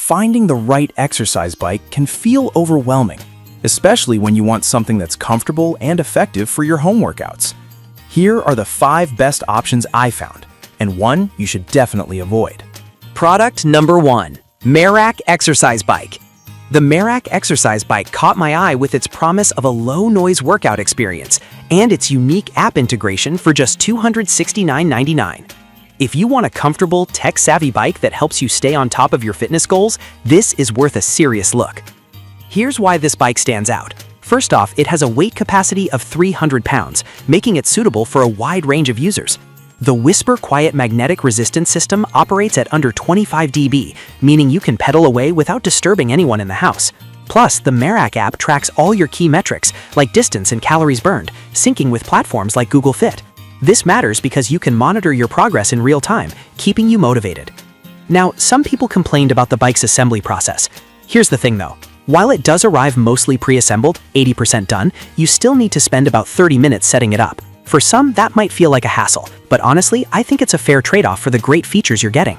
finding the right exercise bike can feel overwhelming, especially when you want something that's comfortable and effective for your home workouts. Here are the 5 best options I found, and one you should definitely avoid. Product number 1. Merak Exercise Bike. The Merak Exercise Bike caught my eye with its promise of a low-noise workout experience and its unique app integration for just $269.99. If you want a comfortable, tech-savvy bike that helps you stay on top of your fitness goals, this is worth a serious look. Here's why this bike stands out. First off, it has a weight capacity of 300 pounds, making it suitable for a wide range of users. The Whisper Quiet magnetic resistance system operates at under 25 dB, meaning you can pedal away without disturbing anyone in the house. Plus, the Merak app tracks all your key metrics, like distance and calories burned, syncing with platforms like Google Fit. This matters because you can monitor your progress in real time, keeping you motivated. Now, some people complained about the bike's assembly process. Here's the thing though. While it does arrive mostly pre-assembled, 80% done, you still need to spend about 30 minutes setting it up. For some, that might feel like a hassle, but honestly, I think it's a fair trade-off for the great features you're getting.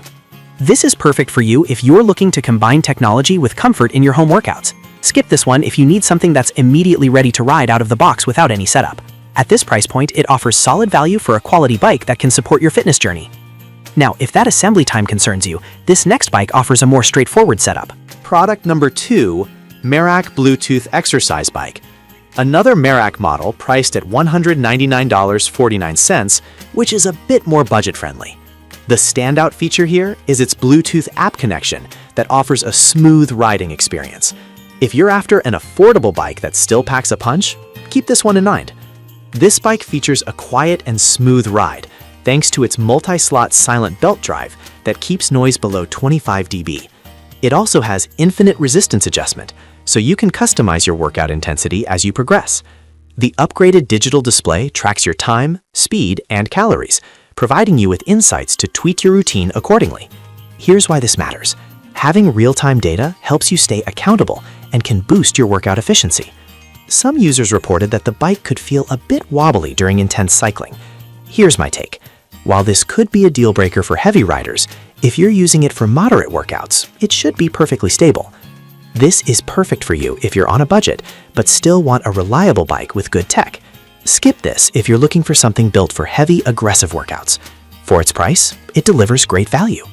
This is perfect for you if you're looking to combine technology with comfort in your home workouts. Skip this one if you need something that's immediately ready to ride out of the box without any setup. At this price point, it offers solid value for a quality bike that can support your fitness journey. Now, if that assembly time concerns you, this next bike offers a more straightforward setup. Product number 2, Merak Bluetooth Exercise Bike. Another Merak model priced at $199.49, which is a bit more budget-friendly. The standout feature here is its Bluetooth app connection that offers a smooth riding experience. If you're after an affordable bike that still packs a punch, keep this one in mind. This bike features a quiet and smooth ride thanks to its multi-slot silent belt drive that keeps noise below 25 dB. It also has infinite resistance adjustment, so you can customize your workout intensity as you progress. The upgraded digital display tracks your time, speed, and calories, providing you with insights to tweak your routine accordingly. Here's why this matters. Having real-time data helps you stay accountable and can boost your workout efficiency. Some users reported that the bike could feel a bit wobbly during intense cycling. Here's my take. While this could be a deal breaker for heavy riders, if you're using it for moderate workouts, it should be perfectly stable. This is perfect for you if you're on a budget, but still want a reliable bike with good tech. Skip this if you're looking for something built for heavy, aggressive workouts. For its price, it delivers great value.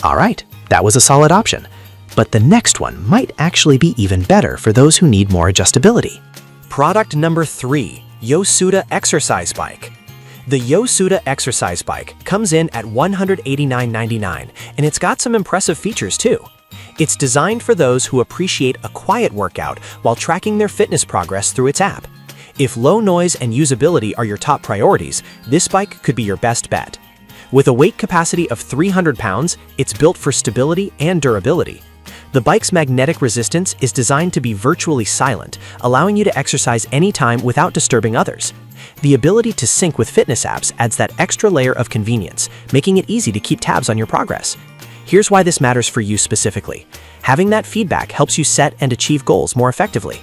All right, that was a solid option. But the next one might actually be even better for those who need more adjustability. Product number 3, Yosuda Exercise Bike. The Yosuda Exercise Bike comes in at $189.99, and it's got some impressive features too. It's designed for those who appreciate a quiet workout while tracking their fitness progress through its app. If low noise and usability are your top priorities, this bike could be your best bet. With a weight capacity of 300 pounds, it's built for stability and durability. The bike's magnetic resistance is designed to be virtually silent, allowing you to exercise anytime without disturbing others. The ability to sync with fitness apps adds that extra layer of convenience, making it easy to keep tabs on your progress. Here's why this matters for you specifically. Having that feedback helps you set and achieve goals more effectively.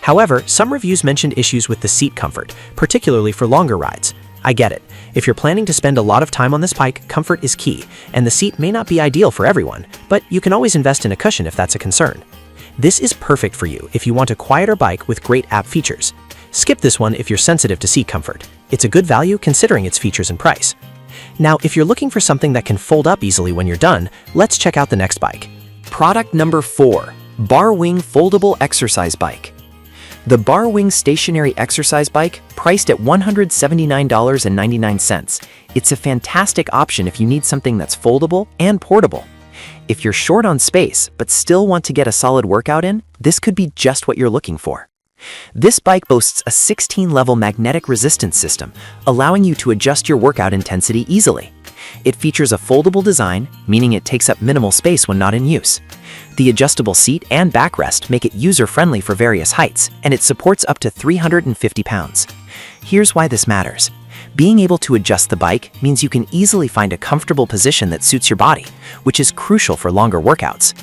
However, some reviews mentioned issues with the seat comfort, particularly for longer rides. I get it. If you're planning to spend a lot of time on this bike, comfort is key, and the seat may not be ideal for everyone, but you can always invest in a cushion if that's a concern. This is perfect for you if you want a quieter bike with great app features. Skip this one if you're sensitive to seat comfort. It's a good value considering its features and price. Now, if you're looking for something that can fold up easily when you're done, let's check out the next bike. Product number 4, Barwing Foldable Exercise Bike. The Barwing Stationary Exercise Bike, priced at $179.99. It's a fantastic option if you need something that's foldable and portable. If you're short on space but still want to get a solid workout in, this could be just what you're looking for. This bike boasts a 16-level magnetic resistance system, allowing you to adjust your workout intensity easily. It features a foldable design, meaning it takes up minimal space when not in use. The adjustable seat and backrest make it user-friendly for various heights, and it supports up to 350 pounds. Here's why this matters. Being able to adjust the bike means you can easily find a comfortable position that suits your body, which is crucial for longer workouts.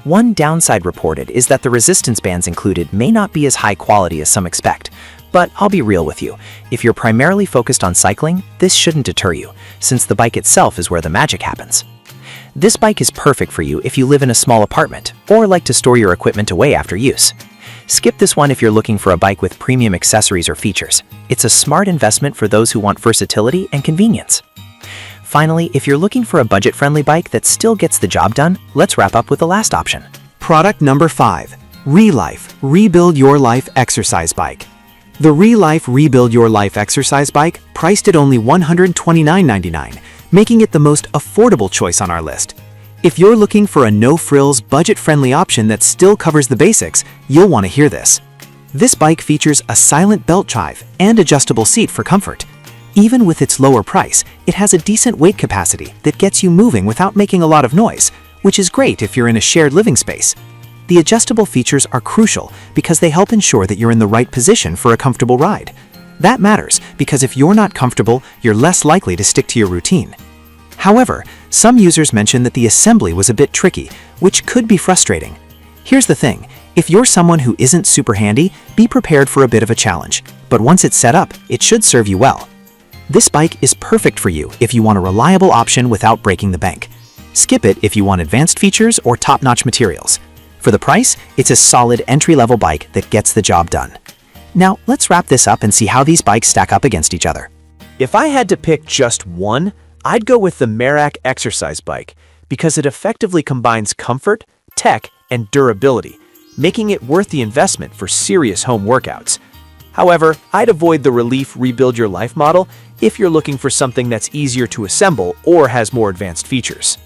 One downside reported is that the resistance bands included may not be as high quality as some expect. But I'll be real with you, if you're primarily focused on cycling, this shouldn't deter you, since the bike itself is where the magic happens. This bike is perfect for you if you live in a small apartment or like to store your equipment away after use. Skip this one if you're looking for a bike with premium accessories or features. It's a smart investment for those who want versatility and convenience. Finally, if you're looking for a budget-friendly bike that still gets the job done, let's wrap up with the last option. Product number 5. ReLife Rebuild Your Life Exercise Bike. The ReLife Rebuild Your Life Exercise Bike, priced at only $129.99, making it the most affordable choice on our list. If you're looking for a no-frills, budget-friendly option that still covers the basics, you'll want to hear this. This bike features a silent belt drive and adjustable seat for comfort. Even with its lower price, it has a decent weight capacity that gets you moving without making a lot of noise, which is great if you're in a shared living space. The adjustable features are crucial because they help ensure that you're in the right position for a comfortable ride. That matters because if you're not comfortable, you're less likely to stick to your routine. However, some users mentioned that the assembly was a bit tricky, which could be frustrating. Here's the thing, if you're someone who isn't super handy, be prepared for a bit of a challenge. But once it's set up, it should serve you well. This bike is perfect for you if you want a reliable option without breaking the bank. Skip it if you want advanced features or top-notch materials. For the price, it's a solid entry-level bike that gets the job done. Now, let's wrap this up and see how these bikes stack up against each other. If I had to pick just one, I'd go with the Merak exercise bike because it effectively combines comfort, tech, and durability, making it worth the investment for serious home workouts. However, I'd avoid the Relief Rebuild Your Life model if you're looking for something that's easier to assemble or has more advanced features.